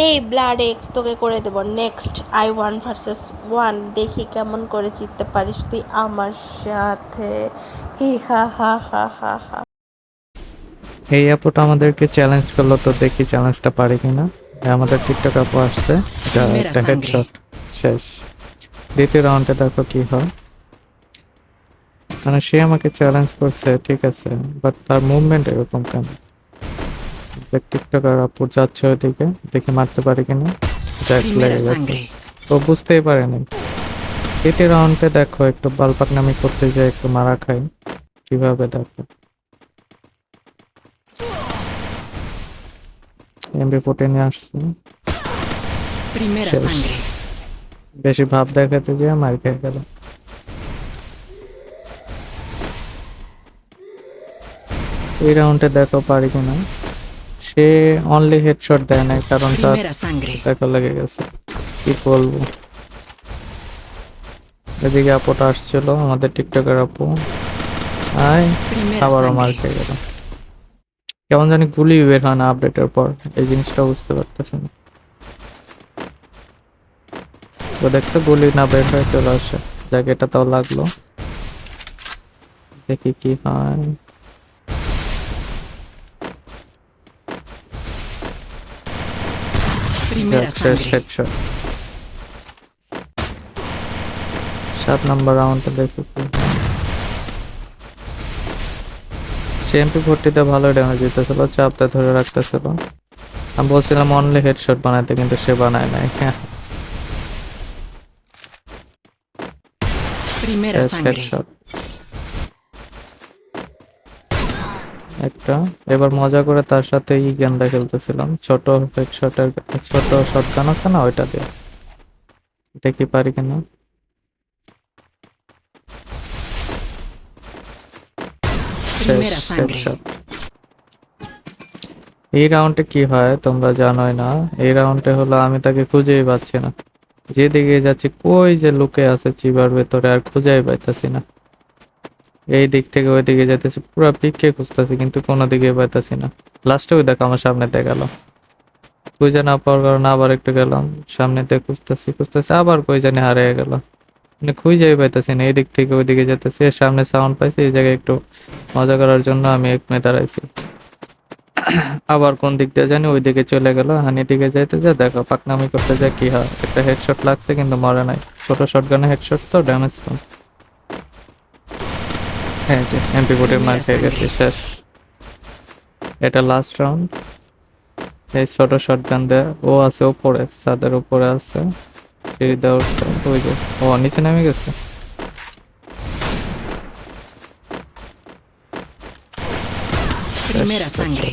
এই blood x তোকে করে দেব নেক্সট I1 vs 1, দেখি কেমন করে জিততে পারিস তুই আমার সাথে। হি হা হা হা হা হা। এই আপুটা আমাদেরকে চ্যালেঞ্জ করলো, তো দেখি চ্যালেঞ্জটা পারি কিনা। আমাদের টিকটক আপু আসছে, যা Primera একটা sangre. হেডশট শেষ। দ্বিতীয় রাউন্ডে দেখো কি হয়। মানে সে আমাকে চ্যালেঞ্জ করছে ঠিক আছে, বাট তার মুভমেন্ট এরকম কেন? টিকটকার আপু যাচ্ছে ওইদিকে, দেখি মারতে পারি কিনা। যাক, Primera লেগে গেছে। sangre. ও বুঝতেই পারেনি। তৃতীয় রাউন্ডে দেখো একটু বালপাকনামি করতে যেয়ে একটু মারা খাই কিভাবে, দেখো। MP14 নিয়ে আসছে, Primera শেষ। sangre. বেশি ভাব দেখাতে যেয়ে মার খেয়ে গেল। এই রাউন্ডে দেখো পারি কিনা। সে অনলি হেডশট দেয় নাই, কারণ তার Primera sangre. দেখো লেগে গেছে। কি বলবো। এদিকে আপুটা আসছিল, আমাদের টিকটকের আপু। আয়, Primera আবারও মার sangre. খেয়ে গেল। কেমন জানি গুলি বের হয় না আপডেটের পর, এই জিনিসটা বুঝতে পারতেছি না। তো দেখছো গুলি না বের হয়ে চলে আসে। যাক, এটা তাও লাগলো। দেখি কি হয়। যাক, Primera শেষ sangre. হেডশট। 7 নম্বর রাউন্ডে দেখি কি হয়। সে MP40 ভালো ড্যামেজ দিতেছিল, চাপতে ধরে রাখতেছিল। আমি বলছিলাম অনলি হেডশট বানাইতে, কিন্তু সে বানায় নাই। হ্যাঁ, Primera শেষ sangre. হেডশট একটা। এবার মজা করে তার সাথে গেমটা খেলতেছিলাম, ছোট হেডশটের, ছোট শটগান আছে না, ওইটা দিয়ে। দেখি পারি কিনা। শেষ Primera sangre. হেডশট। এই রাউন্ডে কি হয় তোমরা জানোই না। এই রাউন্ডে হলো আমি তাকে খুঁজেই পাচ্ছি না। যেদিকে যাচ্ছি কই যে লুকে আছে চিবার ভেতরে, আর খুঁজেই পাইতাছি না। এই দিক থেকে ওই দিকে যেতেছি, পুরো পিককে খুঁজতেছি, কিন্তু কোনো দিকে পাইতাছি না। লাস্টে ওই দেখো আমার সামনেতে গেল। খুঁজে না পাওয়ার কারণে আবার একটু গেলাম সামনেতে, খুঁজতেছি খুঁজতেছি, আবার কই জানি হারিয়ে গেল। মানে খুঁজেই পাইতাছি না, এই দিক থেকে ওই দিকে যেতেছি, এর সামনে সাউন্ড পাইছি, এই জায়গায় একটু মজা করার জন্য আমি এখানে দাঁড়াইছি। আবার কোন দিক দিয়ে জানি ওই দিকে চলে গেল, হানি দিকে যাইতে যা দেখো পাকনামি করতে যা কি হয়। একটা হেডশট লাগছে কিন্তু মরে নাই, ছোট শটগানে হেডশট তো ড্যামেজ কম। হ্যাঁ, যে MP40 মার Primera খেয়ে গেছে, sangre. শেষ। এটা লাস্ট রাউন্ড। এই ছোট শটগান দেয়, ও আছে উপরে, ছাদের উপরে আছে, সিঁড়ি দেওয়া উঠছে, ওই যে ও নিচে নেমে গেছে। শেষ Primera হেডশট। sangre.